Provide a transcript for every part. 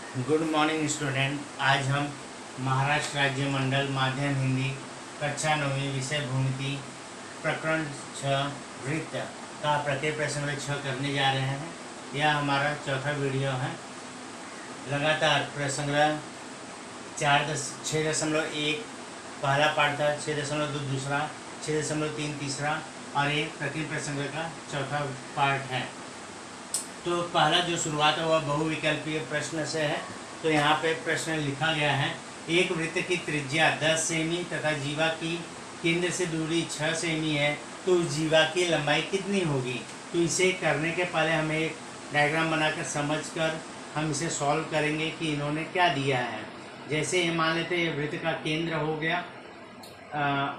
Good morning student. आज हम महाराष्ट्र राज्य मंडल माध्यम हिंदी कक्षा 9वीं विषय भूमिति प्रकरण 6 वृत्त का प्रत्येक प्रश्न में 6 करने जा रहे हैं। यह हमारा चौथा वीडियो है। लगातार प्रसंग्रह 6.1 पहला पार्ट था, 6.2 दूसरा, 6.3 तीसरा और ये प्रत्येक प्रसंग्रह का चौथा पार्ट है। तो पहला जो शुरुआत है वह बहुविकल्पीय प्रश्न से है। तो यहाँ पे प्रश्न लिखा गया है, एक वृत्त की त्रिज्या 10 सेमी तथा जीवा की केंद्र से दूरी 6 सेमी है, तो जीवा की लंबाई कितनी होगी। तो इसे करने के पहले हमें एक डायग्राम बनाकर समझकर हम इसे सॉल्व करेंगे कि इन्होंने क्या दिया है। जैसे ये मान लेते हैं वृत्त का केंद्र हो गया,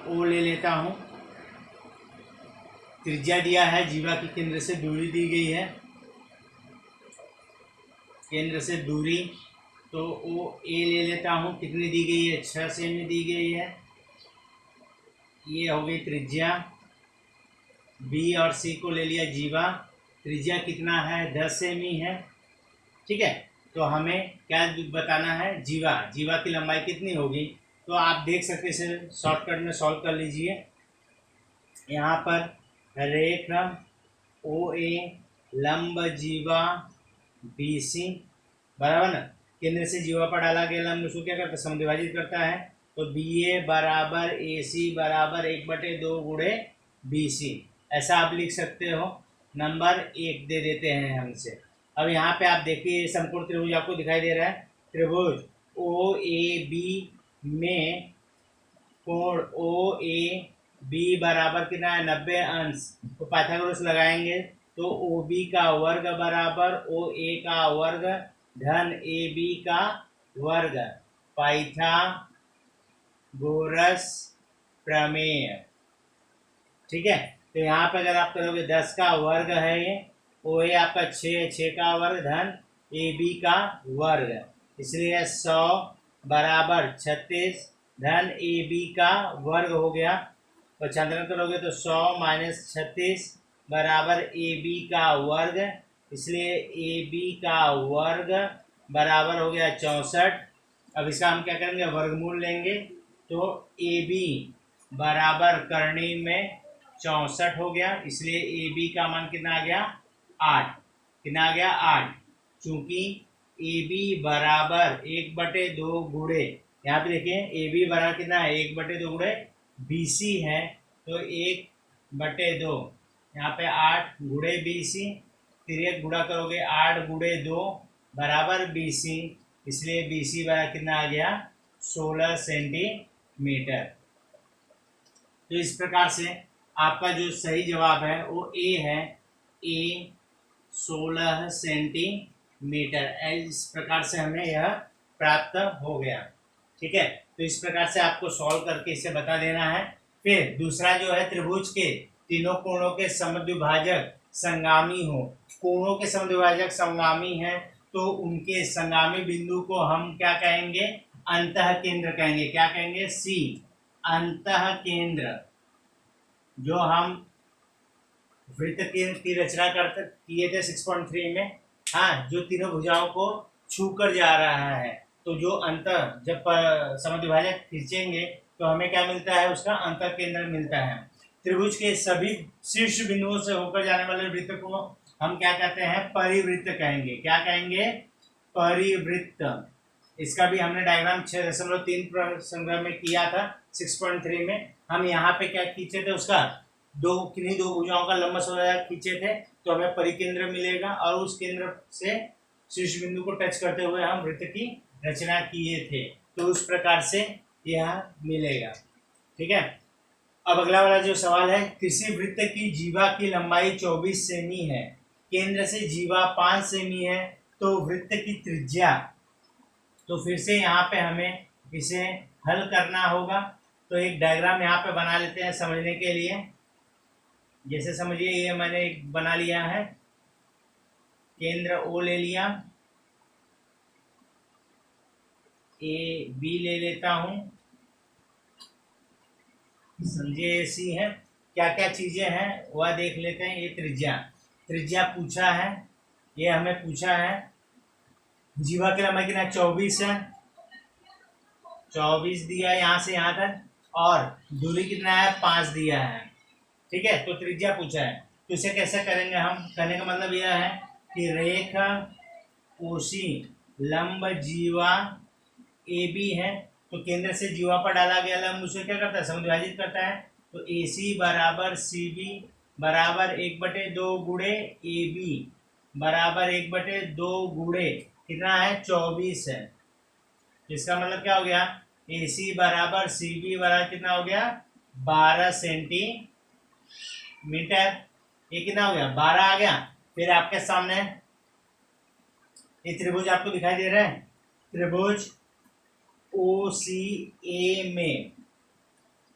ओ ले लेता हूँ, त्रिज्या दिया है, जीवा की केंद्र से दूरी दी गई है, केंद्र से दूरी तो ओ ए ले लेता हूँ, कितनी दी गई है, 6 सेमी दी गई है। ये हो गई त्रिज्या। बी और सी को ले लिया जीवा, त्रिज्या कितना है, 10 सेमी है। ठीक है, तो हमें क्या बताना है, जीवा की लंबाई कितनी होगी। तो आप देख सकते हैं, इसे शॉर्टकट में सॉल्व कर लीजिए। यहाँ पर रेखा ओ ए लंब जीवा बी सी, बराबर ना, केंद्र से जीवा पर डाला गया लंब उसको क्या करता है, समद्विभाजित करता है। तो बी ए बराबर ए सी बराबर 1/2 गुणे बी सी, ऐसा आप लिख सकते हो। नंबर 1 दे देते हैं हमसे। अब यहाँ पे आप देखिए समकोण त्रिभुज आपको दिखाई दे रहा है। त्रिभुज ओ ए बी में कोण ओ ए बी बराबर कितना है, 90 अंश। तो पाइथागोरस लगाएंगे तो ओ बी का वर्ग बराबर ओ ए का वर्ग धन ए बी का वर्ग, पाइथागोरस प्रमेय। ठीक है, तो यहाँ पे अगर आप करोगे 10 का वर्ग है ये, ओ ए आपका 6 का वर्ग धन ए बी का वर्ग, इसलिए 100 बराबर 36 धन ए बी का वर्ग हो गया। पक्षांतरण करोगे तो 100 माइनस 36 बराबर ए बी का वर्ग, इसलिए ए बी का वर्ग बराबर हो गया 64। अब इसका हम क्या करेंगे, वर्गमूल लेंगे। तो ए बी बराबर करनी में 64 हो गया, इसलिए ए बी का मान कितना आ गया, 8। कितना आ गया, 8। चूंकि ए बी बराबर 1/2 गुणे, यहाँ पे देखिए ए बी बराबर कितना है, 1/2 गुणे बी सी है, तो 1/2 यहाँ पे 8 गुणे बी सी, फिर एक गुणा करोगे 8 गुणे 2 बराबर बी सी, इसलिए बी सी बराबर कितना आ गया, 16 सेंटीमीटर। तो इस प्रकार से आपका जो सही जवाब है वो ए है, ए 16 सेंटीमीटर। इस प्रकार से हमें यह प्राप्त हो गया। ठीक है, तो इस प्रकार से आपको सॉल्व करके इसे बता देना है। फिर दूसरा जो है, त्रिभुज के तीनों कोणों के समद्विभाजक संगामी हो। कोणों के समद्विभाजक संगामी है तो उनके संगामी बिंदु को हम क्या कहेंगे, अंतः केंद्र कहेंगे। क्या कहेंगे, सी, अंतः केंद्र। जो हम वृत्त की रचना करते किए थे 6.3 में, हाँ, जो तीनों भुजाओं को छूकर जा रहा है, तो जो अंतर जब समद्विभाजक खींचेंगे तो हमें क्या मिलता है, उसका अंतर केंद्र मिलता है। त्रिभुज के सभी शीर्ष बिंदुओं से होकर जाने वाले वृत्त को हम क्या कहते हैं, परिवृत्त कहेंगे। क्या कहेंगे, परिवृत्त। इसका भी हमने डायग्राम 6.3 संग्रह में किया था 6.3 में। हम यहाँ पे क्या खींचे थे, उसका किन्हीं दो भुजाओं का लंब समद्विभाजक खींचे थे, तो हमें परिकेंद्र मिलेगा और उस केंद्र से शीर्ष बिंदु को टच करते हुए हम वृत्त की रचना किए थे, तो उस प्रकार से यह मिलेगा। ठीक है, अब अगला वाला जो सवाल है, किसी वृत्त की जीवा की लंबाई 24 सेमी है, केंद्र से जीवा 5 सेमी है, तो वृत्त की त्रिज्या। तो फिर से यहाँ पे हमें इसे हल करना होगा। तो एक डायग्राम यहाँ पे बना लेते हैं समझने के लिए। जैसे समझिए ये मैंने एक बना लिया है, केंद्र ओ ले लिया, ए बी ले लेता हूँ, समझिए सी है। क्या क्या चीजें हैं वह देख लेते हैं। ये त्रिज्या पूछा है, ये हमें पूछा है जीवा की लंबाई कितना 24 है, 24 दिया है यहाँ से यहाँ तक, और दूरी कितना है 5 दिया है। ठीक है, तो त्रिज्या पूछा है, तो इसे कैसे करेंगे हम? करने का मतलब यह है कि रेखा ओसी लंब जीवा ए बी है, तो केंद्र से जीवा पर डाला गया लंब उसे क्या करता है? समविभाजित करता है। तो ए सी बराबर सी बी बराबर 1/2 गुणे ए बी बराबर 1/2 गुणे कितना है 24 है। इसका मतलब क्या हो गया? ए सी बराबर सी बी बराबर कितना हो गया 12 सेंटीमीटर। ये कितना हो गया 12 आ गया। फिर आपके सामने ये त्रिभुज आपको दिखाई दे रहा है, त्रिभुज ओ सी ए में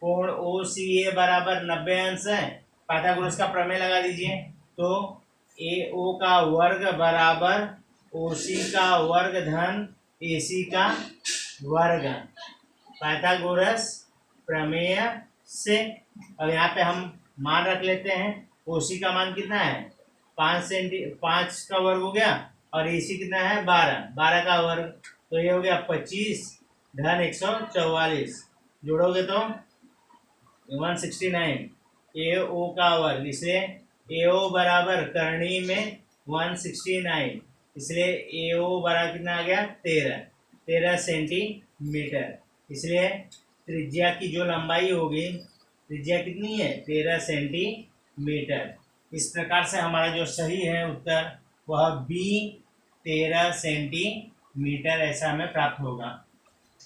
कोण ओ सी ए बराबर 90 अंश है। पाइथागोरस का प्रमेय लगा दीजिए, तो ए ओ का वर्ग बराबर ओ सी का वर्ग धन ए सी का वर्ग, पाइथागोरस प्रमेय से। अब यहाँ पे हम मान रख लेते हैं, ओ सी का मान कितना है 5 का वर्ग हो गया, और ए सी कितना है 12 का वर्ग, तो ये हो गया 25 धन 144, जोड़ोगे तो 169 ए ओ का वर्ग, इसलिए ए ओ बराबर करणी में 169, इसलिए ए ओ बराबर कितना आ गया 13 सेंटीमीटर। इसलिए त्रिज्या की जो लंबाई होगी, त्रिज्या कितनी है 13 सेंटीमीटर। इस प्रकार से हमारा जो सही है उत्तर वह बी 13 सेंटीमीटर ऐसा हमें प्राप्त होगा।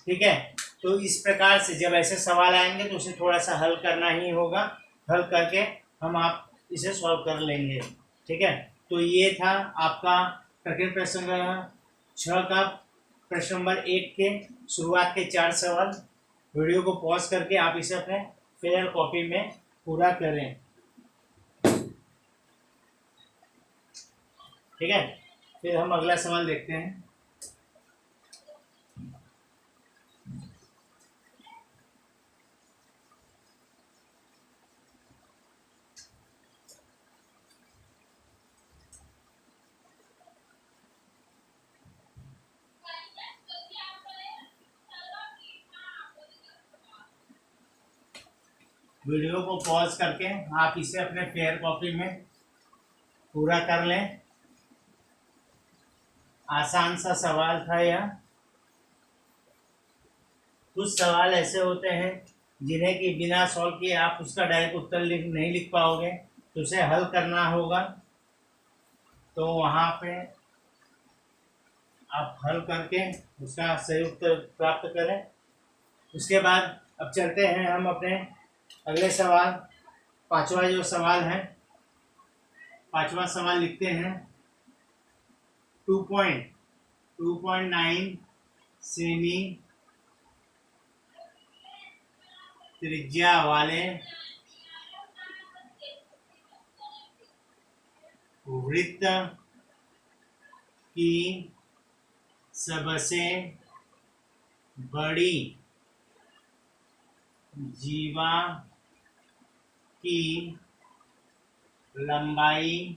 ठीक है, तो इस प्रकार से जब ऐसे सवाल आएंगे तो उसे थोड़ा सा हल करना ही होगा, हल करके हम आप इसे सॉल्व कर लेंगे। ठीक है, तो ये था आपका प्रकृति प्रश्न 6 का प्रश्न नंबर 1 के शुरुआत के 4 सवाल। वीडियो को पॉज करके आप इसे अपने फेयर कॉपी में पूरा करें। ठीक है, फिर हम अगला सवाल देखते हैं। वीडियो को पॉज करके आप इसे अपने फेयर कॉपी में पूरा कर लें। आसान सा सवाल था यह। कुछ सवाल ऐसे होते हैं जिन्हें कि बिना सॉल्व किए आप उसका डायरेक्ट उत्तर नहीं लिख पाओगे, तो उसे हल करना होगा। तो वहाँ पे आप हल करके उसका सही उत्तर प्राप्त करें। उसके बाद अब चलते हैं हम अपने अगले सवाल, 5वां जो सवाल है, 5वां सवाल लिखते हैं। 2.9 सेमी त्रिज्या वाले वृत्त की सबसे बड़ी जीवा की लंबाई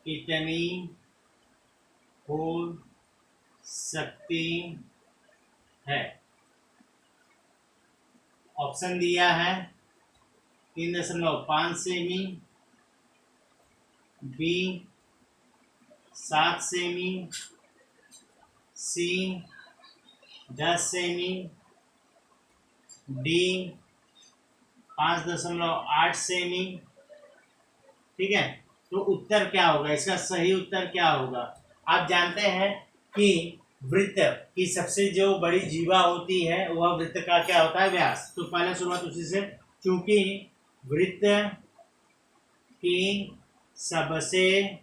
कितनी हो सकती है? ऑप्शन दिया है 3.5 सेमी, बी 7 सेमी, सी 10 सेमी, डी 5.8 सेमी। ठीक है, तो उत्तर क्या होगा, इसका सही उत्तर क्या होगा? आप जानते हैं कि वृत्त की सबसे जो बड़ी जीवा होती है वह वृत्त का क्या होता है व्यास। तो पहले शुरुआत उसी से, क्योंकि वृत्त की सबसे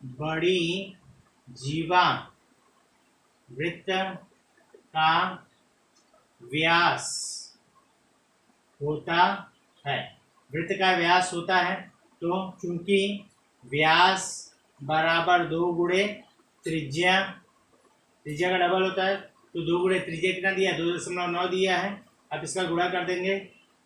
बड़ी जीवा वृत्त का व्यास होता है, वृत्त का व्यास होता है। तो चूंकि व्यास बराबर 2 गुणे त्रिज्या, त्रिज्या का डबल होता है, तो 2 गुणे त्रिज्या कितना दिया 2.9 दिया है। अब इसका गुणा कर देंगे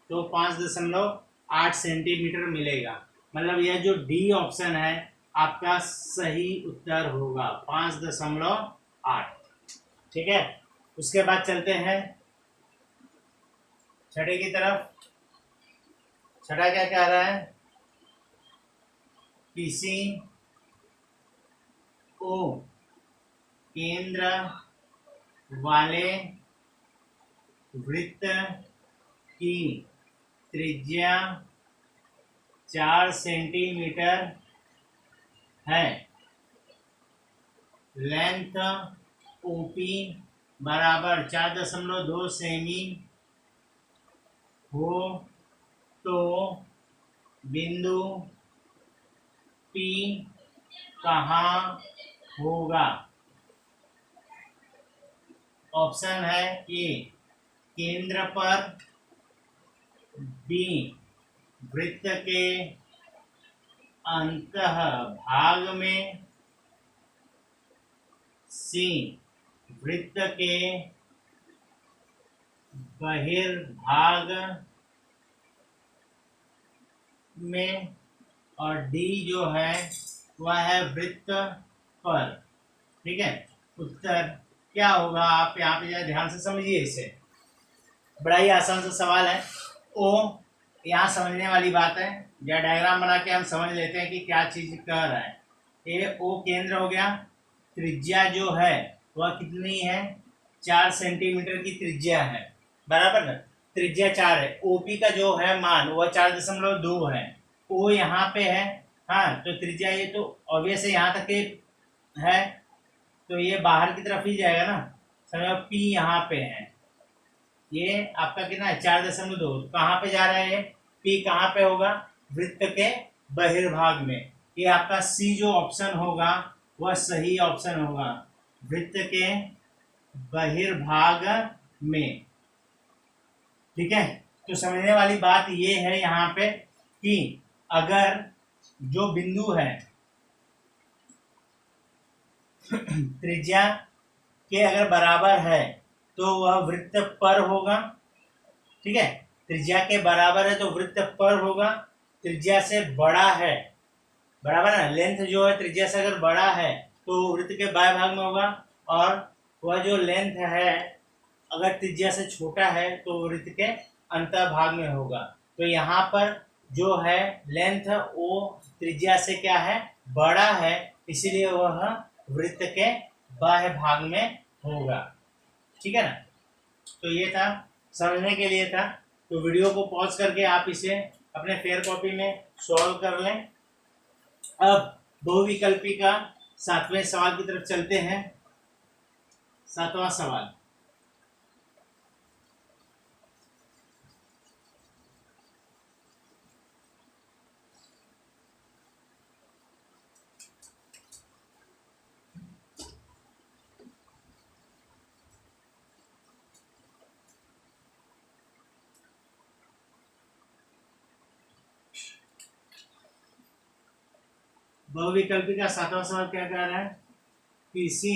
तो 5.8 सेंटीमीटर मिलेगा। मतलब यह जो डी ऑप्शन है आपका सही उत्तर होगा 5.8। ठीक है, उसके बाद चलते हैं छठे की तरफ। छठा क्या कह रहा है? किसी को केंद्र वाले वृत्त की त्रिज्या 4 सेंटीमीटर है, लेंथ ओपी बराबर 4.2 सेमी हो तो बिंदु पी कहाँ होगा? ऑप्शन है ए केंद्र पर, बी वृत्त के अंतः भाग में, सी वृत्त के बहिर्भाग में, और डी जो है वह है वृत्त पर। ठीक है, उत्तर क्या होगा? आप यहाँ पे जरा ध्यान से समझिए इसे, बड़ा ही आसान सा सवाल है। ओ यहाँ समझने वाली बात है, या डायग्राम बना के हम समझ लेते हैं कि क्या चीज कर रहा है। ए ओ केंद्र हो गया, त्रिज्या जो है वह कितनी है? 4 सेंटीमीटर की त्रिज्या है, बराबर ना? त्रिज्या 4 है। ओपी का जो है मान वह 4.2 है। ओ यहाँ पे है, हाँ, तो त्रिज्या ये तो ऑब्वियस है, यहाँ तक के है तो ये बाहर की तरफ ही जाएगा ना। समझो पी यहाँ पे है, ये आपका कितना है? 4.2। कहाँ पे जा रहा है ये? पी कहाँ पे होगा? वृत्त के बहिर्भाग में। ये आपका सी जो ऑप्शन होगा वह सही ऑप्शन होगा, वृत्त के बहिर्भाग में। ठीक है, तो समझने वाली बात ये है यहाँ पे कि अगर जो बिंदु है त्रिज्या के अगर बराबर है तो वह वृत्त पर होगा। ठीक है, त्रिज्या के बराबर है तो वृत्त पर होगा। त्रिज्या से बड़ा है, बराबर है, लेंथ जो है त्रिज्या से अगर बड़ा है तो वृत्त के बाएं भाग में होगा, और वह जो लेंथ है अगर त्रिज्या से छोटा है तो वृत्त के अंतर भाग में होगा। तो यहाँ पर जो है लेंथ वो त्रिज्या से क्या है? बड़ा है, इसीलिए वह वृत्त के बाह्य भाग में होगा। ठीक है ना? तो ये था, समझने के लिए था। तो वीडियो को पॉज करके आप इसे अपने फेयर कॉपी में सॉल्व कर लें। अब बहुविकल्पी का 7वें सवाल की तरफ चलते हैं। 7वां सवाल, बहुविकल्पी का 7वां सवाल क्या कह रहा है? किसी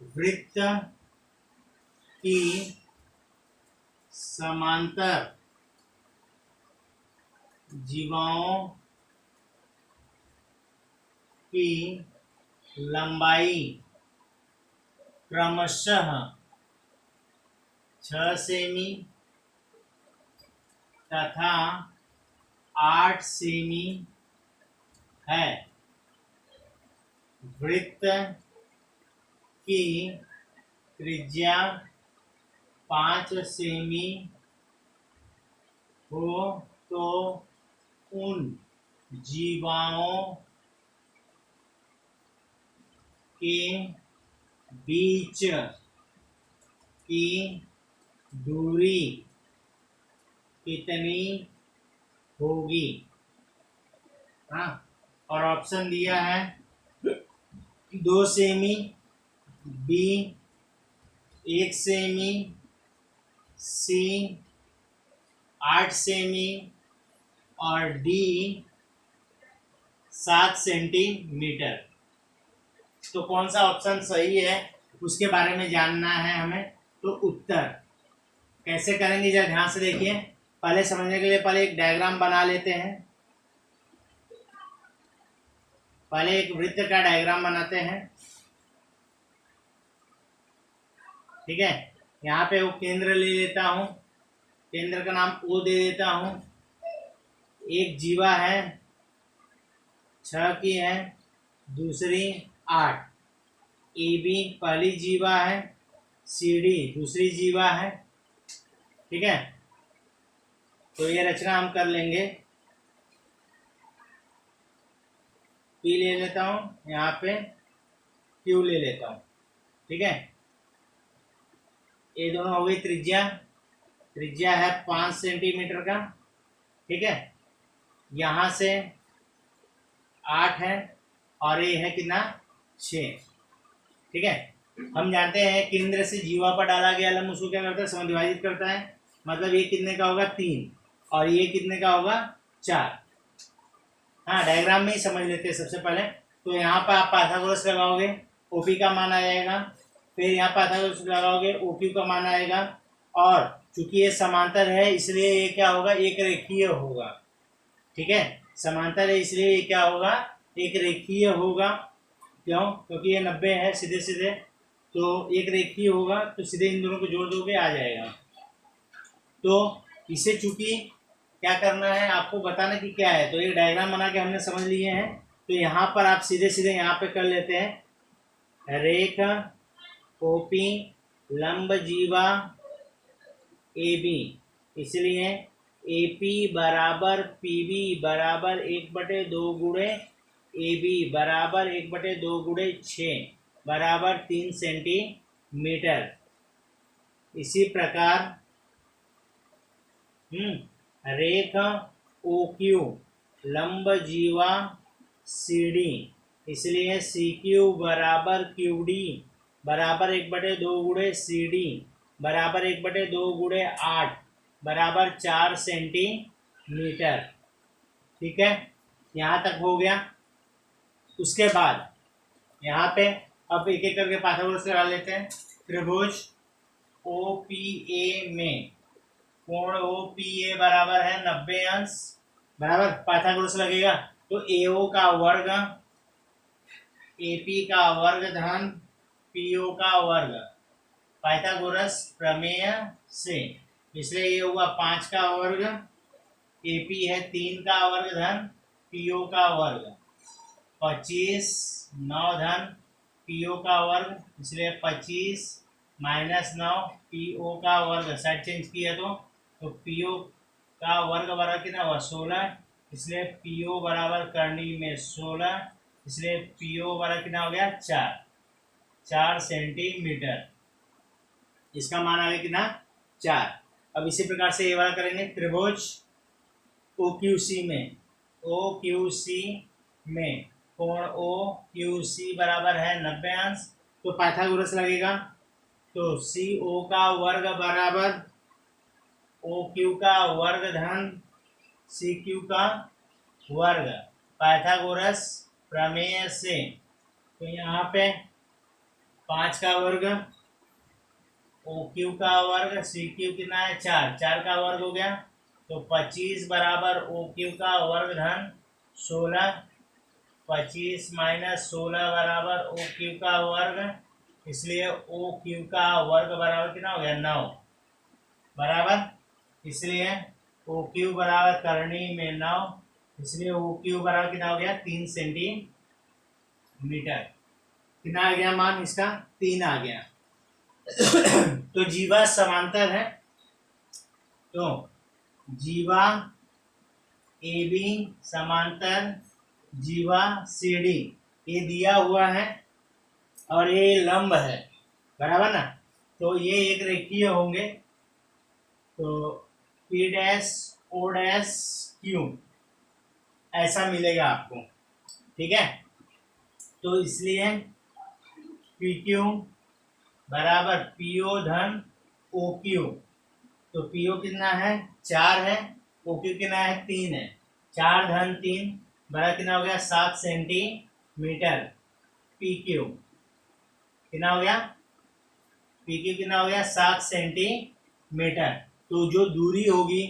वृत्त की समांतर जीवाओं की लंबाई क्रमशः 6 सेमी तथा 8 सेमी है। वृत्त की त्रिज्या 5 सेमी हो तो उन जीवाओं के बीच की दूरी कितनी होगी? हाँ, और ऑप्शन दिया है 2 सेमी, बी 1 सेमी, सी 8 सेमी, और डी 7 सेंटीमीटर। तो कौन सा ऑप्शन सही है उसके बारे में जानना है हमें। तो उत्तर कैसे करेंगे जरा ध्यान से देखिए। पहले समझने के लिए पहले एक डायग्राम बना लेते हैं। पहले एक वृत्त का डायग्राम बनाते हैं। ठीक है, यहाँ पे वो केंद्र ले लेता हूँ, केंद्र का नाम ओ दे देता हूँ। एक जीवा है 6 की है, दूसरी 8। ए बी पहली जीवा है, सी डी दूसरी जीवा है। ठीक है, तो ये रचना हम कर लेंगे। पी ले लेता हूँ, यहाँ पे क्यू ले लेता हूँ। ठीक है, ये दोनों हो गई त्रिज्या, त्रिज्या है 5 सेंटीमीटर का। ठीक है, यहाँ से 8 है और ये है कितना 6। ठीक है, हम जानते हैं केंद्र से जीवा पर डाला गया लंब उसको क्या करता है, समविभाजित करता है। मतलब ये कितने का होगा 3 और ये कितने का होगा 4। हाँ, डायग्राम में ही समझ लेते हैं सबसे पहले। तो यहाँ पर आप पाइथागोरस लगाओगे, ओपी का मान आएगा। फिर यहाँ पाइथागोरस लगाओगे, ओक्यू का मान आएगा। और चूंकि ये समांतर है इसलिए ये क्या होगा, एक रेखीय होगा। ठीक है, समांतर है इसलिए ये क्या होगा, एक रेखीय होगा। क्यों? क्योंकि ये 90 है सीधे सीधे, तो एक रेखीय होगा। तो सीधे इन दोनों को जोड़ दोगे आ जाएगा। तो इसे चूंकि क्या करना है आपको बताना कि क्या है, तो एक डायग्राम बना के हमने समझ लिए हैं। तो यहाँ पर आप सीधे सीधे यहाँ पे कर लेते हैं, रेख ओपी लंब जीवा ए बी, इसलिए ए पी बराबर पी बी बराबर 1/2 गुणे ए बी बराबर 1/2 गुणे 6 बराबर 3 सेंटीमीटर। इसी प्रकार रेख ओ क्यू लंब जीवा सी डी, इसलिए सी क्यू बराबर क्यू डी बराबर 1/2 गुणे सी डी बराबर 1/2 गुणे 8 बराबर 4 सेंटीमीटर। ठीक है, यहाँ तक हो गया। उसके बाद यहाँ पे अब एक एक करके पाइथागोरस लगा लेते हैं। त्रिभुज ओ पी ए में कोण ओ पी ए बराबर है 90 अंश, बराबर। पाइथागोरस लगेगा तो ए ओ का वर्ग ए पी का वर्ग धन पी ओ का वर्ग, पाइथागोरस प्रमेय से। इसलिए ये हुआ 5 का वर्ग, ए पी है 3 का वर्ग धन पी ओ का वर्ग, 25 9 धन पी ओ का वर्ग, इसलिए 25 - 9 पी ओ का वर्ग। साइड चेंज किया तो पी ओ का वर्ग बराबर कितना हुआ 16, इसलिए पी ओ बराबर करनी में 16, इसलिए पी ओ बराबर कितना हो गया 4 सेंटीमीटर। इसका मान आ गया कितना 4। अब इसी प्रकार से ये वाला करेंगे। त्रिभुज ओ क्यू सी में, ओ क्यू सी में कोण ओ क्यू सी बराबर है 90 अंश, तो पाइथागोरस लगेगा। तो सी ओ का वर्ग बराबर ओ क्यू का वर्ग धन सी क्यू का वर्ग, पाइथागोरस प्रमेय से। तो यहाँ पे 5 का वर्ग, ओ क्यू का वर्ग, सी क्यू कितना है 4 का वर्ग हो गया। तो 25 बराबर ओ क्यू का वर्ग धन 16, 25 - 16 बराबर ओ क्यू का वर्ग, इसलिए ओ क्यू का वर्ग बराबर कितना हो गया 9, बराबर। इसलिए ओ क्यू बराबर करनी में 9, इसलिए ओ क्यू बराबर कितना हो गया 3 सेंटीमीटर। कितना आ गया मान इसका 3 आ गया। तो जीवा समांतर है, तो जीवा ए बी समांतर जीवा सी डी, ये दिया हुआ है और ये लंब है, बराबर ना। तो ये एक रेखीय होंगे। तो P dash O dash Q ऐसा मिलेगा आपको। ठीक है, तो इसलिए पी क्यू बराबर पी ओ धन ओ क्यू। तो पी ओ कितना है 4 है, ओ क्यू कितना है 3 है, 4 धन 3 बराबर कितना हो गया 7 सेंटीमीटर। पी क्यू कितना हो गया, पी क्यू कितना हो गया 7 सेंटीमीटर। तो जो दूरी होगी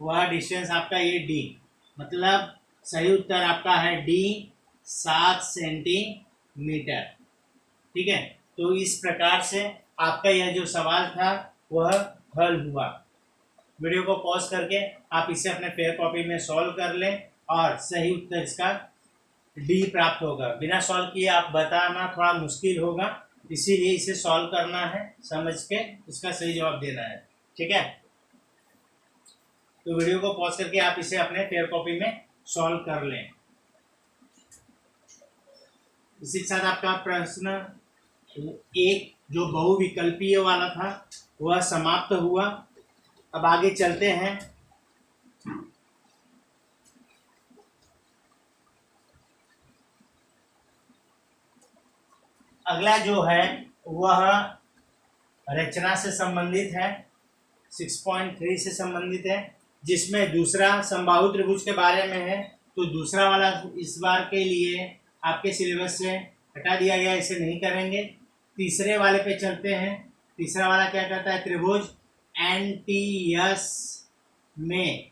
वह डिस्टेंस आपका ये डी, मतलब सही उत्तर आपका है डी 7 सेंटीमीटर। ठीक है, तो इस प्रकार से आपका यह जो सवाल था वह हल हुआ। वीडियो को पॉज करके आप इसे अपने फेयर कॉपी में सॉल्व कर लें और सही उत्तर इसका डी प्राप्त होगा। बिना सॉल्व किए आप बताना थोड़ा मुश्किल होगा, इसीलिए इसे सॉल्व करना है, समझ के इसका सही जवाब देना है। ठीक है, तो वीडियो को पॉज करके आप इसे अपने फेयर कॉपी में सॉल्व कर लें। इसी के साथ आपका प्रश्न एक जो बहुविकल्पीय वाला था वह समाप्त हुआ। अब आगे चलते हैं। अगला जो है वह रचना से संबंधित है, 6.3 से संबंधित है, जिसमें दूसरा समबाहु त्रिभुज के बारे में है। तो दूसरा वाला इस बार के लिए आपके सिलेबस से हटा दिया गया, इसे नहीं करेंगे। तीसरे वाले पे चलते हैं। तीसरा वाला क्या कहता है? त्रिभुज एनटीएस में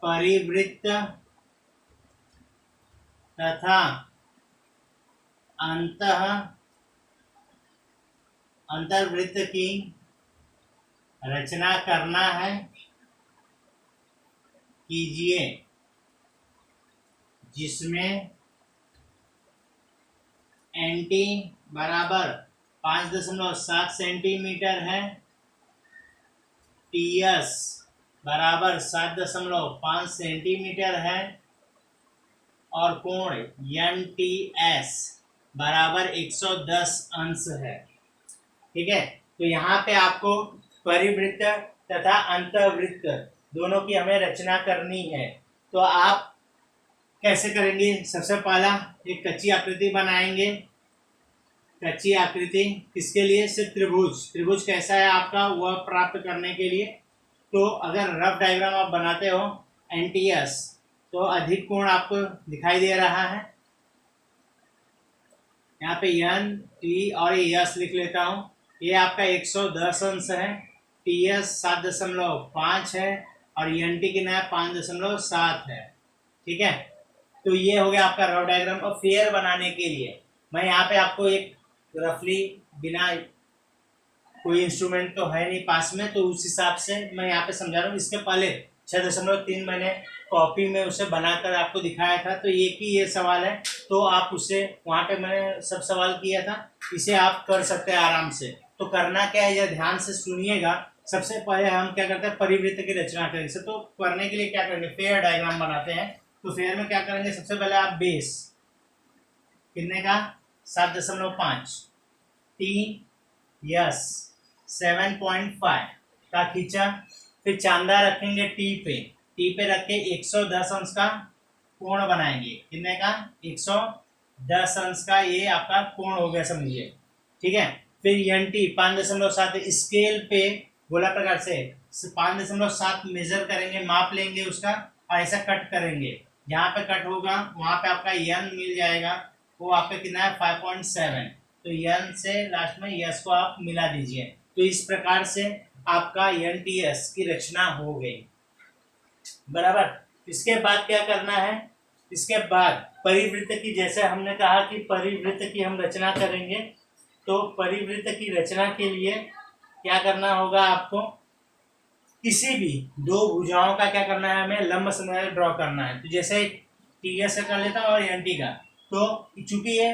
परिवृत्त तथा अंतर्वृत्त की रचना करना है, कीजिए, जिसमें एनटी बराबर 5.7 सेंटीमीटर है, टीएस बराबर 7.5 सेंटीमीटर है और कोण एन टी एस बराबर 110 अंश है। ठीक है, तो यहाँ पे आपको परिवृत्त तथा अंतर्वृत्त दोनों की हमें रचना करनी है। तो आप कैसे करेंगे? सबसे पहला एक कच्ची आकृति बनाएंगे। कच्ची आकृति किसके लिए? सिर्फ त्रिभुज। त्रिभुज कैसा है आपका वह प्राप्त करने के लिए। तो अगर रफ डायग्राम आप बनाते हो एनटीएस, तो अधिक कोण आपको दिखाई दे रहा है। यहाँ पे एन टी और एस लिख लेता हूँ। ये आपका 110 अंश है, टी एस 7.5 है और एन टी की नया 5.7 है। ठीक है, तो ये हो गया आपका रफ डायग्राम। और फेयर बनाने के लिए मैं यहाँ पे आपको एक रफली, बिना कोई इंस्ट्रूमेंट तो है नहीं पास में, तो उस हिसाब से मैं यहाँ पे समझा रहा हूँ। इसके पहले 6.3 मैंने कॉपी में उसे बनाकर आपको दिखाया था। तो एक ही ये सवाल है, तो आप उसे वहाँ पे मैंने सब सवाल किया था, इसे आप कर सकते हैं आराम से। तो करना क्या है, यह ध्यान से सुनिएगा। सबसे पहले हम क्या करते हैं? परिवृत्त की रचना करेंगे। तो करने के लिए क्या करेंगे? फेयर डायग्राम बनाते हैं। तो फेयर में क्या करेंगे? सबसे पहले आप बेस कितने का? 7.5, टी यस 7.5 का खींचा। फिर चांदा रखेंगे टी पे रख के 110 अंश का कोण बनाएंगे। कितने का? 110 अंश का ये आपका कोण हो गया, समझिए। ठीक है, फिर एन टी 5.7 स्केल पे गोला प्रकार से 5.7 मेजर करेंगे, माप लेंगे उसका और ऐसा कट करेंगे। जहाँ पे कट होगा वहाँ पे आपका एन मिल जाएगा, वो आपका कितना है? 5.7। तो एन से लास्ट में यस को आप मिला दीजिए। तो इस प्रकार से आपका एन टी एस की रचना हो गई, बराबर। इसके बाद क्या करना है? इसके बाद परिवृत्त की, जैसे हमने कहा कि परिवृत्त की हम रचना करेंगे, तो परिवृत्त की रचना के लिए क्या करना होगा? आपको किसी भी दो भुजाओं का क्या करना है? हमें लंब समद्विभाजक ड्रॉ करना है। तो जैसे टी एस का कर लेता हूँ और एन टी का। तो चूंकि ये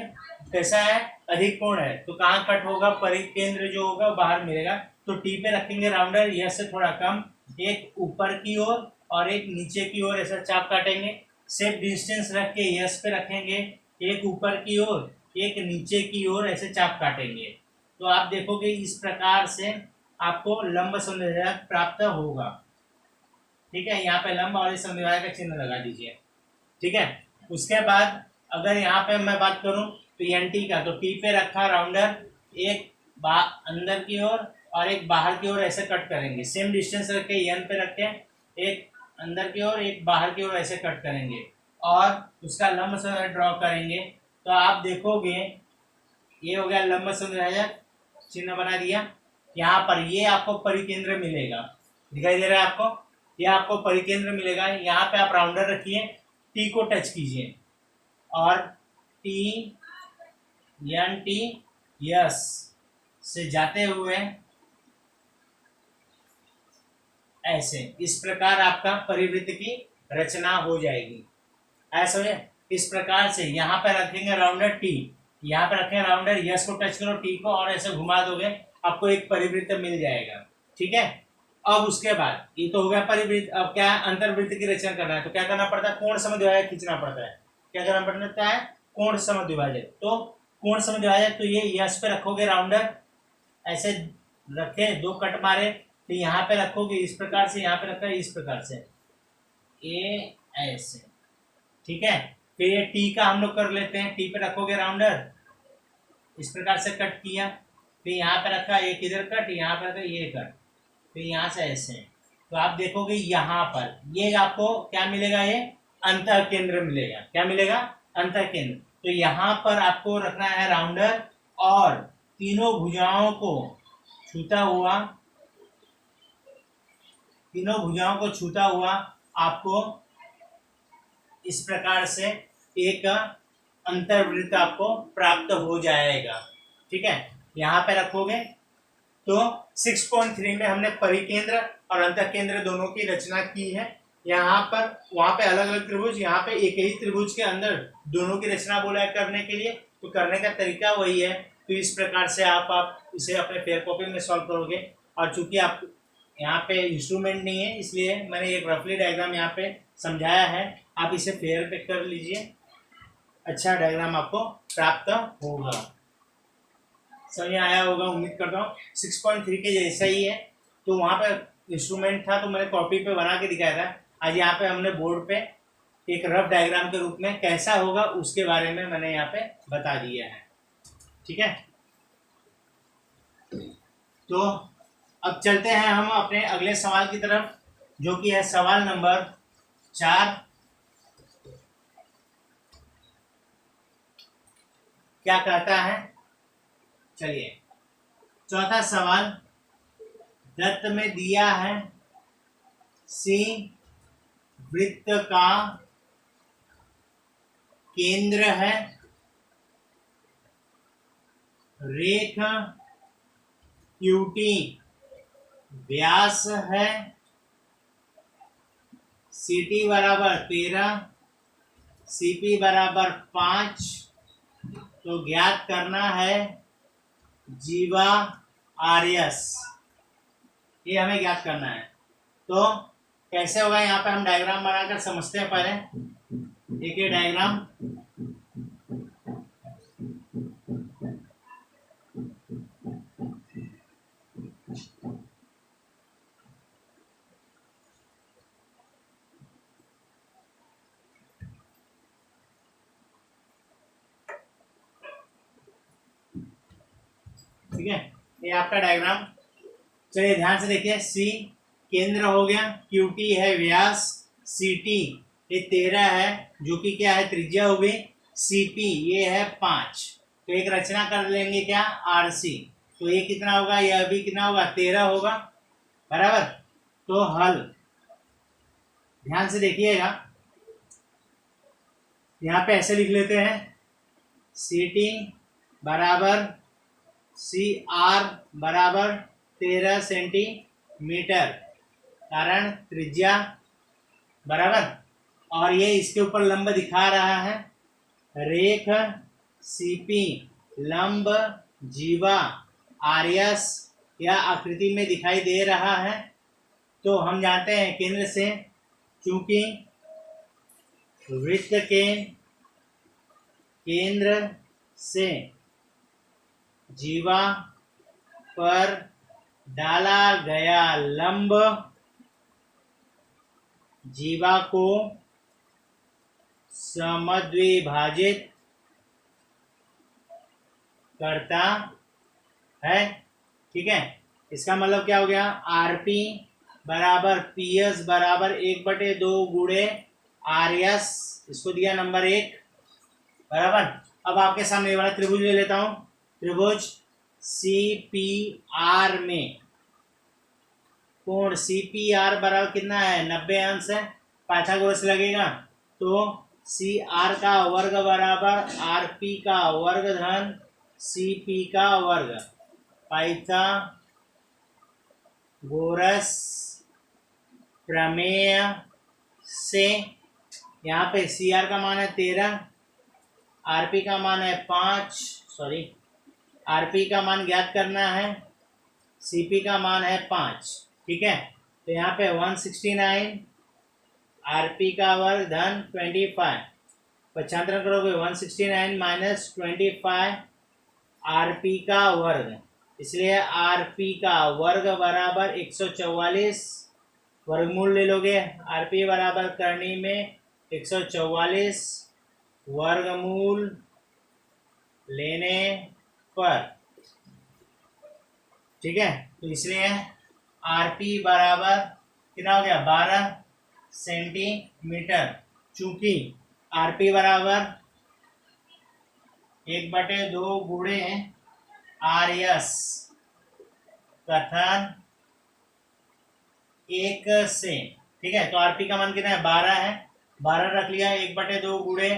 कैसा है? अधिक कोण है, तो कहाँ कट होगा? परिकेंद्र जो होगा बाहर मिलेगा। तो टी पे रखेंगे राउंडर, यस से थोड़ा कम, एक ऊपर की ओर और एक नीचे की ओर ऐसा चाप काटेंगे। सेम डिस्टेंस रख के यस पे रखेंगे, एक ऊपर की ओर एक नीचे की ओर ऐसे चाप काटेंगे। तो आप देखोगे इस प्रकार से आपको लंब समद्विभाजक प्राप्त होगा। ठीक है, यहाँ पे लंब और इस समद्विभाजक का चिन्ह लगा दीजिए। ठीक है, उसके बाद अगर यहाँ पे मैं बात करूँ तो एन टी का, तो टी पे रखा राउंडर, एक अंदर की ओर और एक बाहर की ओर ऐसे कट करेंगे। सेम डिस्टेंस रख के एन पे रख के एक अंदर की ओर एक बाहर की ओर ऐसे कट करेंगे और उसका लंब समद्विभाजक ड्रॉ करेंगे। तो आप देखोगे ये हो गया लंब समद्विभाजक, चिन्ह बना दिया। यहाँ पर ये आपको परिकेंद्र मिलेगा, दिखाई दे रहा है आपको? ये आपको परिकेंद्र मिलेगा। यहाँ पे आप राउंडर रखिए, टी को टच कीजिए और टी एन टी यस से जाते हुए ऐसे इस प्रकार आपका परिवृत्त की रचना हो जाएगी। ऐसा है, इस प्रकार से यहाँ पे रखेंगे राउंडर टी, यहाँ पे रखेंगे राउंडर यस को टच करो टी को और ऐसे घुमा दोगे, आपको एक परिवृत्त मिल जाएगा। ठीक है, अब उसके बाद ये तो हो गया परिवृत्त। अब क्या अंतर्वृत्त की रचना करना है, तो क्या करना पड़ता है, कोण समद्विभाजक खींचना पड़ता है। क्या करना पड़ता है, कोण समद्विभाजक। तो कोण समद्विभाजक, तो ये यस पे रखोगे राउंडर, ऐसे रखे, दो कट मारे, तो यहाँ पे रखोगे इस प्रकार से, यहाँ पे रखा है इस प्रकार से, ए ऐसे। ठीक है, फिर ये टी का हम लोग कर लेते हैं, टी पे रखोगे राउंडर, इस प्रकार से कट किया, फिर यहाँ पे रखा एक इधर कट, यहाँ पे रखा ये कट, फिर यहाँ से ऐसे। तो आप देखोगे यहाँ पर ये आपको क्या मिलेगा, ये अंतः केंद्र मिलेगा। क्या मिलेगा, अंतः केंद्र। तो यहाँ पर आपको रखना है राउंडर और तीनों भुजाओं को छूता हुआ, तीनों भुजाओं को छूता हुआ आपको इस प्रकार से एक अंतर्वृत्त आपको प्राप्त हो जाएगा। ठीक है, यहाँ पे रखोगे तो 6.3 में हमने परिकेंद्र और अंतःकेंद्र दोनों की रचना की है। यहाँ पर वहाँ पे अलग अलग त्रिभुज, यहाँ पे एक ही त्रिभुज के अंदर दोनों की रचना बोला है करने के लिए, तो करने का तरीका वही है। तो इस प्रकार से आप इसे अपने फेयर कॉपी में सॉल्व करोगे। और चूंकि आप यहाँ पे इंस्ट्रूमेंट नहीं है, इसलिए मैंने एक रफली डायग्राम यहाँ पे समझाया है, आप इसे फेयर पे कर लीजिए, अच्छा डायग्राम आपको प्राप्त होगा। समझ आया होगा उम्मीद करता हूँ। 6.3 के जैसा ही है, तो वहाँ पे इंस्ट्रूमेंट था तो मैंने कॉपी पे बना के दिखाया था। आज यहाँ पे हमने बोर्ड पे एक रफ डायग्राम के रूप में कैसा होगा उसके बारे में मैंने यहाँ पे बता दिया है। ठीक है, तो अब चलते हैं हम अपने अगले सवाल की तरफ, जो कि है सवाल नंबर 4। क्या कहता है, चलिए चौथा सवाल दत्त में दिया है, सी वृत्त का केंद्र है, रेख QT व्यास है, CT बराबर 13, CP बराबर 5, तो ज्ञात करना है जीवा आर्यस, ये हमें ज्ञात करना है। तो कैसे होगा, यहाँ पे हम डायग्राम बनाकर समझते हैं। पहले एक ये डायग्राम, ठीक है, ये आपका डायग्राम। चलिए ध्यान से देखिए, सी केंद्र हो गया, QT है व्यास, CT ये 13 है जो कि क्या है त्रिज्या हो गई, CP ये है 5। तो एक रचना कर लेंगे क्या, RC, तो ये कितना होगा, यह भी कितना होगा 13 होगा, बराबर। तो हल ध्यान से देखिएगा, यहाँ पे ऐसे लिख लेते हैं, CT बराबर CR बराबर 13 सेंटीमीटर, कारण त्रिज्या बराबर, और ये इसके ऊपर लंब दिखा रहा है, रेख CP लंब जीवा आर्यस या आकृति में दिखाई दे रहा है। तो हम जानते हैं केंद्र से, चूंकि वृत्त के केंद्र से जीवा पर डाला गया लंब जीवा को समद्विभाजित करता है। ठीक है, इसका मतलब क्या हो गया, RP बराबर PS बराबर 1/2 गुणे RS, इसको दिया नंबर 1, बराबर। अब आपके सामने वाला त्रिभुज ले लेता हूं, त्रिभुज CPR में कोण CPR बराबर कितना है, 90 अंश है, पाइथागोरस लगेगा, तो सी आर का वर्ग बराबर आर पी का वर्ग धन सी पी का वर्ग। पाइथागोरस प्रमेय से यहाँ पे सी आर का मान है 13, आर पी का मान है 5, आर पी का मान ज्ञात करना है, सी पी का मान है 5। ठीक है, तो यहाँ पे 169 आर पी का वर्ग धन 25, पक्षांतरण करोगे 169 माइनस 25 आर पी का वर्ग, इसलिए आर पी का वर्ग बराबर 144, वर्गमूल ले लोगे, आर पी बराबर करनी में 144 वर्गमूल लेने पर। ठीक है, तो इसलिए आर पी बराबर कितना हो गया 12 सेंटीमीटर। चूंकि आर पी बराबर 1/2 गुणे आर एस कथन 1 से। ठीक है, तो आर पी का मान कितना है 12 है, 12 रख लिया, 1/2 गुणे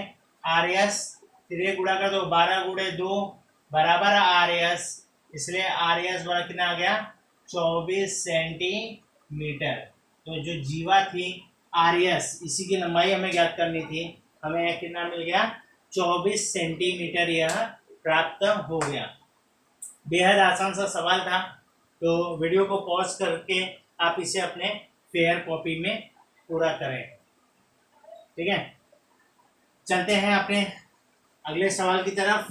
आर एस, फिर ये गुणा कर दो, 12 गुणे 2 बराबर आर एस, इसलिए आर एस बराबर कितना आ गया 24 सेंटीमीटर। तो जो जीवा थी आर एस, इसी की लंबाई हमें ज्ञात करनी थी, हमें कितना मिल गया 24 सेंटीमीटर यह प्राप्त हो गया। बेहद आसान सा सवाल था, तो वीडियो को पॉज करके आप इसे अपने फेयर कॉपी में पूरा करें। ठीक है, चलते हैं अपने अगले सवाल की तरफ।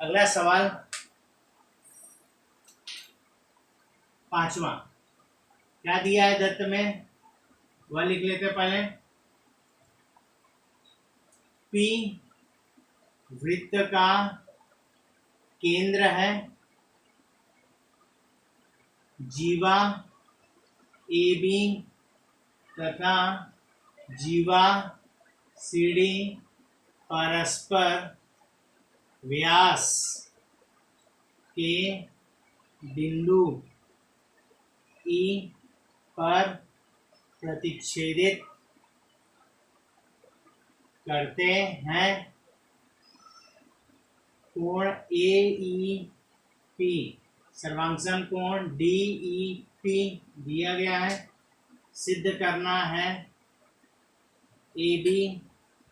अगला सवाल 5वां, क्या दिया है दत्त में, वह लिख लेते पहले। पी वृत्त का केंद्र है, जीवा ए बी तथा जीवा सी डी परस्पर व्यास के बिंदु ई पर प्रतिच्छेदित करते हैं। कोण ए ई पी, सर्वांकन कोण डी ई पी दिया गया है, सिद्ध करना है ए बी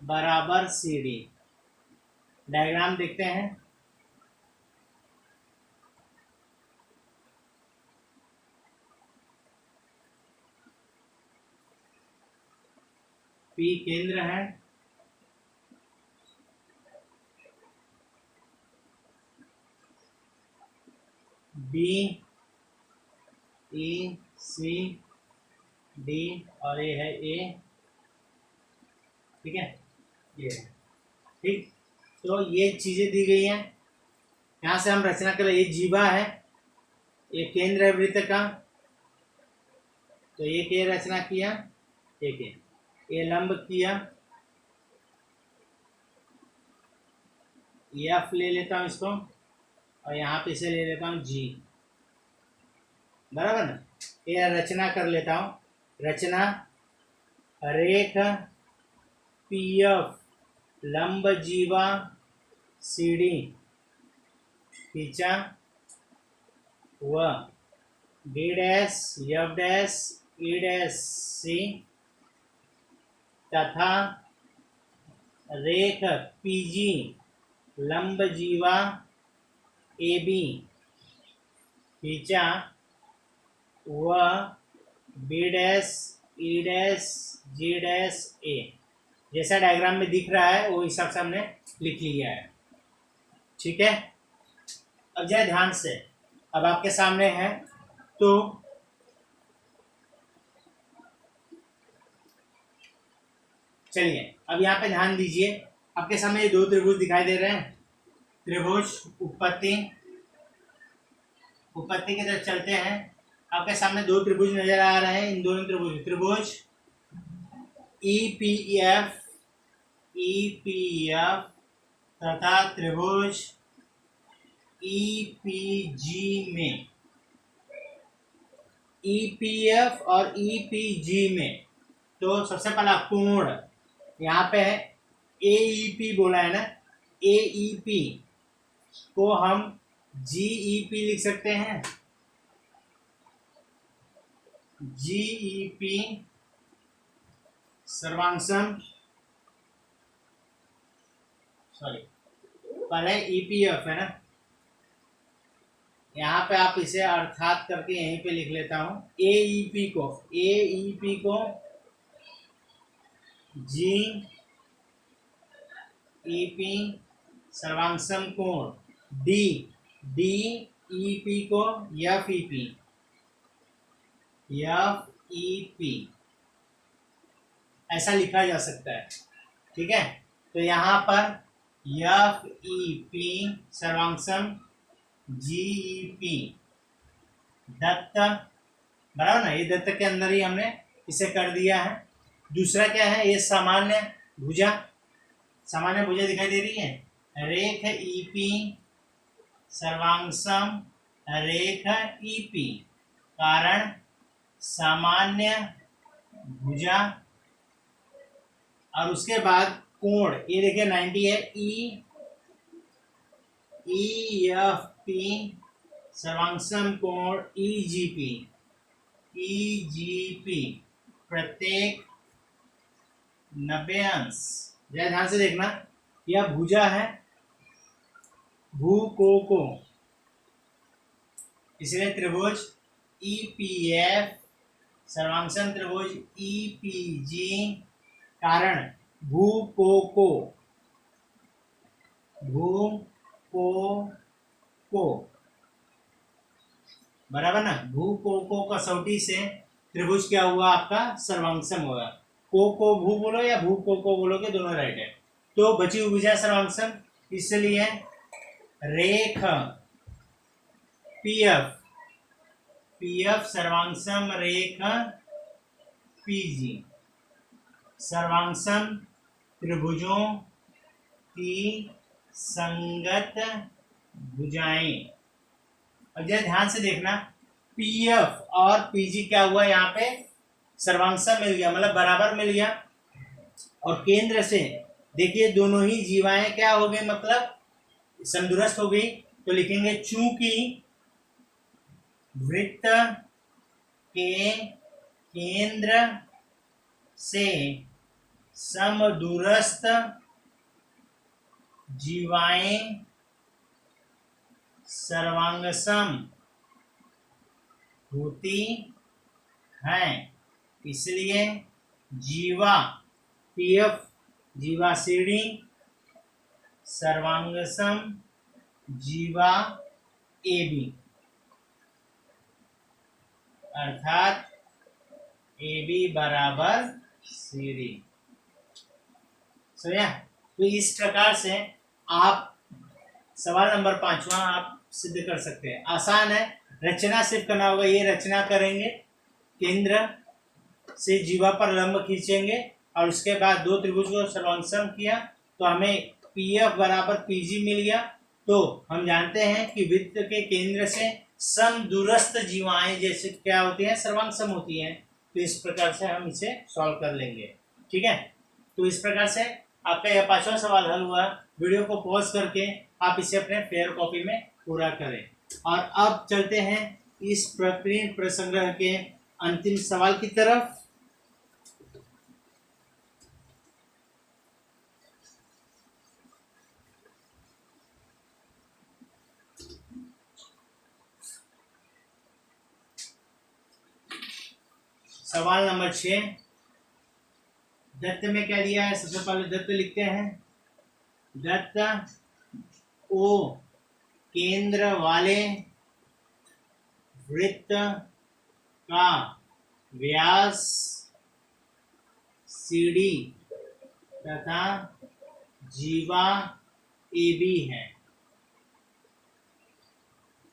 बराबर सी डी। डायग्राम देखते हैं। पी केंद्र है, बी ई सी डी और ये है ए। ठीक है, ये है। ठीक, तो ये चीजें दी गई हैं, यहाँ से हम रचना करें। ये जीवा है, ये केंद्र है वृत्त का, तो ये के रचना किया, ठीक है, ये लंब किया, एफ ले लेता हूँ इसको, और यहाँ पे से ले लेता हूँ जी, बराबर ना। ये रचना कर लेता हूँ, रचना रेख पी एफ लंब जीवा सी डी खींचा व D dash F dash E dash C तथा रेख पीजी लंब जीवा ए बी खींचा व B dash E dash G dash A. जैसा डायग्राम में दिख रहा है वो हिसाब से हमने लिख लिया है। ठीक है, अब जाए ध्यान से, अब आपके सामने है, तो चलिए अब यहाँ पे ध्यान दीजिए। आपके सामने ये दो त्रिभुज दिखाई दे रहे हैं, त्रिभुज उत्पत्ति की तरफ चलते हैं। आपके सामने दो त्रिभुज नजर आ रहे हैं, इन दोनों त्रिभुज ई पी एफ तथा त्रिभुज ईपीजी में, ईपीएफ और ईपीजी में, तो सबसे पहला कोण यहाँ पे है एईपी बोला है ना, एईपी को हम जीईपी लिख सकते हैं, जीईपी सर्वांशम, सॉरी पहले ईपीएफ है ना, यहाँ पे आप इसे अर्थात करके यहीं पे लिख लेता हूँ, एईपी को जी ईपी सर्वांशम कोण, डी ईपी को एफईपी ऐसा लिखा जा सकता है। ठीक है, तो यहाँ पर एफईपी सर्वांशम जीईपी दत्त, बराबर ना, ये दत्त के अंदर ही हमने इसे कर दिया है। दूसरा क्या है, ये सामान्य भुजा दिखाई दे रही है, रेख ईपी सर्वांशम रेख ईपी, कारण सामान्य भुजा, और उसके बाद कोण, ये देखिए 90 है, ईएफपी सर्वांशम कोण ईजीपी प्रत्येक 90 अंश। ध्यान से देखना, यह भुजा है, भू को, इसलिए त्रिभुज ईपीएफ सर्वांशम त्रिभुज ईपीजी, कारण भू को बराबर ना, भू को कसौटी से त्रिभुज क्या हुआ आपका, सर्वांशम होगा। को भू बोलो या भू को बोलोगे, दोनों राइट है। तो बची हुई भुजा सर्वांशम, इसलिए रेख पीएफ सर्वांशम रेख पीजी, सर्वांशम त्रिभुजों की संगत भुजाएं। अब ध्यान से देखना, पीएफ और पीजी क्या हुआ, यहाँ पे सर्वांशम मिल गया, मतलब बराबर मिल गया, और केंद्र से देखिए दोनों ही जीवाएं क्या हो गई, मतलब समदूरस्थ हो गई। तो लिखेंगे चूंकि वृत्त के केंद्र से समदूरस्थ जीवाएं सर्वांगसम होती हैं, इसलिए जीवा पीएफ जीवा सीडी सर्वांगसम जीवा एबी, अर्थात AB बराबर CD। समझा? तो इस प्रकार से आप सवाल नंबर 5वां आप सिद्ध कर सकते हैं। आसान है, रचना सिर्फ करना होगा। ये रचना करेंगे, केंद्र से जीवा पर लंब खींचेंगे और उसके बाद दो त्रिभुज को सर्वांशम किया तो हमें PF बराबर PG मिल गया। तो हम जानते हैं कि वृत्त के केंद्र से समदूरस्थ जीवाएं जैसे क्या होती हैं, सर्वांशम होती हैं। तो इस प्रकार से हम इसे सॉल्व कर लेंगे। ठीक है, तो इस प्रकार से आपका यह 5वां सवाल हल हुआ। वीडियो को पॉज करके आप इसे अपने फेयर कॉपी में पूरा करें। और अब चलते हैं इस प्रक्रिया प्रसंग्रह के अंतिम सवाल की तरफ। सवाल नंबर 6, दत्त में क्या दिया है, सबसे पहले दत्त लिखते हैं। दत्त ओ केंद्र वाले वृत्त का व्यास CD तथा जीवा AB है।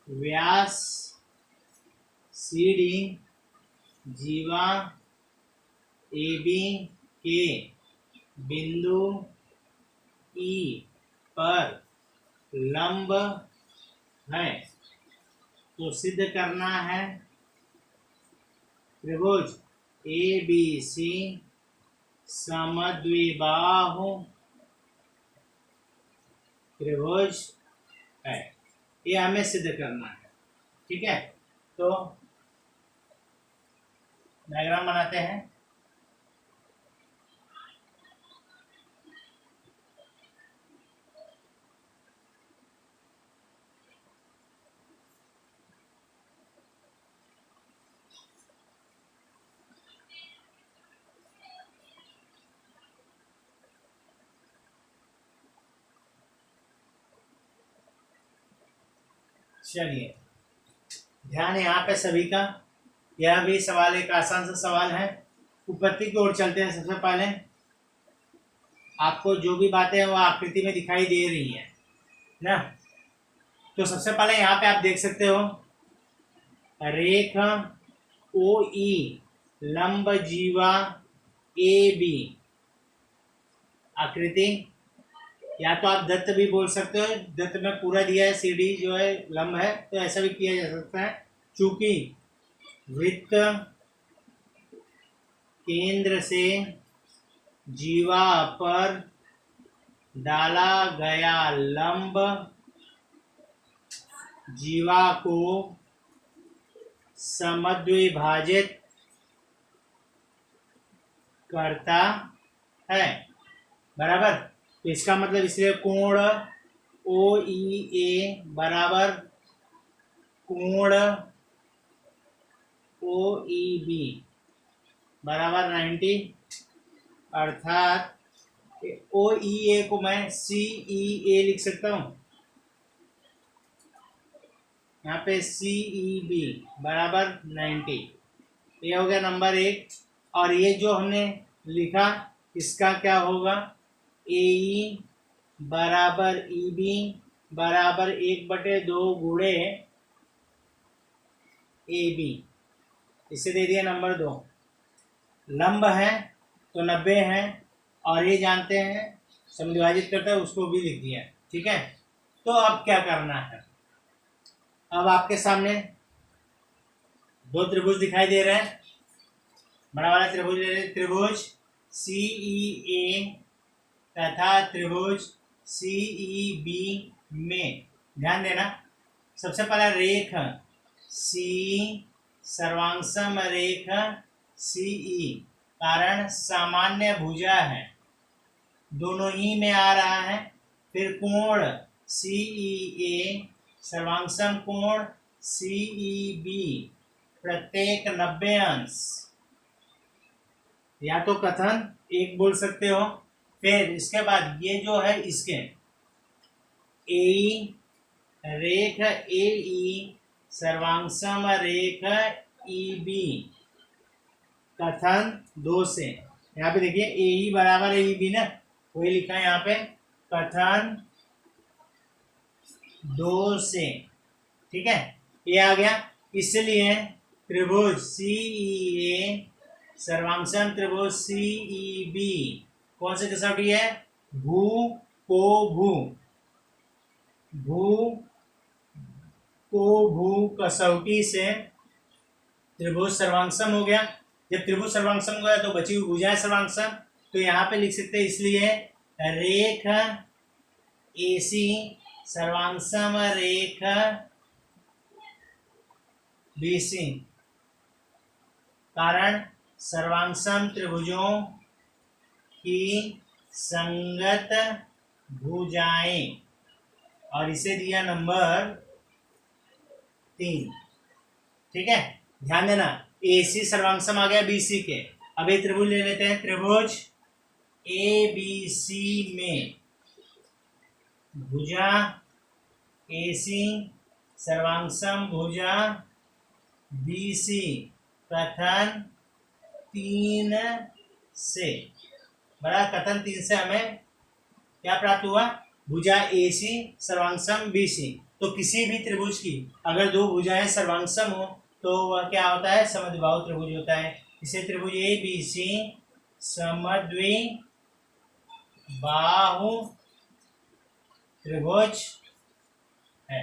व्यास CD जीवा AB के बिंदु E पर लंब है तो सिद्ध करना है त्रिभुज ABC समद्विबाहु त्रिभुज है। ये हमें सिद्ध करना है। ठीक है, तो डायग्राम बनाते हैं। चलिए, ध्यान यहाँ पे सभी का। यह भी सवाल एक आसान सा सवाल है। उत्पत्ति की ओर चलते हैं। सबसे पहले आपको जो भी बातें हैं वो आकृति में दिखाई दे रही है ना। तो सबसे पहले यहाँ पे आप देख सकते हो रेखा OE लंब जीवा AB आकृति, या तो आप दत्त भी बोल सकते हो। दत्त में पूरा दिया है, CD जो है लंब है, तो ऐसा भी किया जा सकता है। चूंकि वृत्त केंद्र से जीवा पर डाला गया लंब जीवा को समद्विभाजित करता है, बराबर। तो इसका मतलब इसलिए कोण OEA बराबर कोण OEB बराबर 90, अर्थात OEA को मैं CEA लिख सकता हूँ। यहाँ पे CEB बराबर 90। ये हो गया नंबर 1। और ये जो हमने लिखा इसका क्या होगा, AE बराबर EB बराबर 1/2 गुणे AB। इसे दे दिया नंबर 2। लंब है तो 90 है, और ये जानते हैं समद्विभाजित करता है, उसको भी लिख दिया। ठीक है, तो अब क्या करना है। अब आपके सामने दो त्रिभुज दिखाई दे रहे हैं। बड़ा वाला त्रिभुज ले रहे, त्रिभुज CEA तथा त्रिभुज CEB में ध्यान देना। सबसे पहला रेख C सर्वांगसम रेख CE, कारण सामान्य भुजा है, दोनों ही में आ रहा है। फिर कोण CEA सर्वांगसम कोण CEB प्रत्येक 90 अंश, या तो कथन एक बोल सकते हो। फिर इसके बाद ये जो है इसके AE रेख AE सर्वांगसम रेख EB कथन 2 से। यहाँ पे देखिए AE बराबर EB ना, वही लिखा है यहाँ पे, कथन 2 से। ठीक है, ये आ गया। इसलिए त्रिभुज CEA सर्वांगसम त्रिभुज CEB कौन सी कसौटी है, भू को भू, भू को भू कसौटी से त्रिभुज सर्वांगसम हो गया। जब त्रिभुज सर्वांगसम हो गया तो बची हुई भुजाएं सर्वांगसम, तो यहाँ पे लिख सकते हैं। इसलिए रेख AC सर्वांगसम रेख BC, कारण सर्वांगसम त्रिभुजों की संगत भुजाएं, और इसे दिया नंबर 3। ठीक है, ध्यान देना, AC सर्वांगसम आ गया BC के। अब एक त्रिभुज ले लेते हैं, त्रिभुज ABC में भुजा AC सर्वांगसम भुजा BC कथन 3 से, बड़ा कथन 3 से हमें क्या प्राप्त हुआ, भुजा AC सर्वांगसम BC। तो किसी भी त्रिभुज की अगर दो भुजाएं सर्वांगसम हो तो वह क्या होता है, समद्विबाहु त्रिभुज होता है। इसे त्रिभुज ABC समद्विबाहु त्रिभुज है।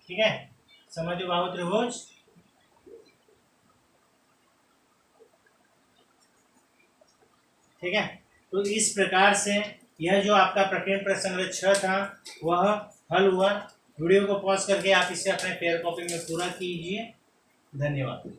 ठीक है, समद्विबाहु त्रिभुज। ठीक है, तो इस प्रकार से यह जो आपका प्रकीर्ण प्रश्न संग्रह 6 था वह हल हुआ। वीडियो को पॉज करके आप इसे अपने पेयर कॉपी में पूरा कीजिए। धन्यवाद।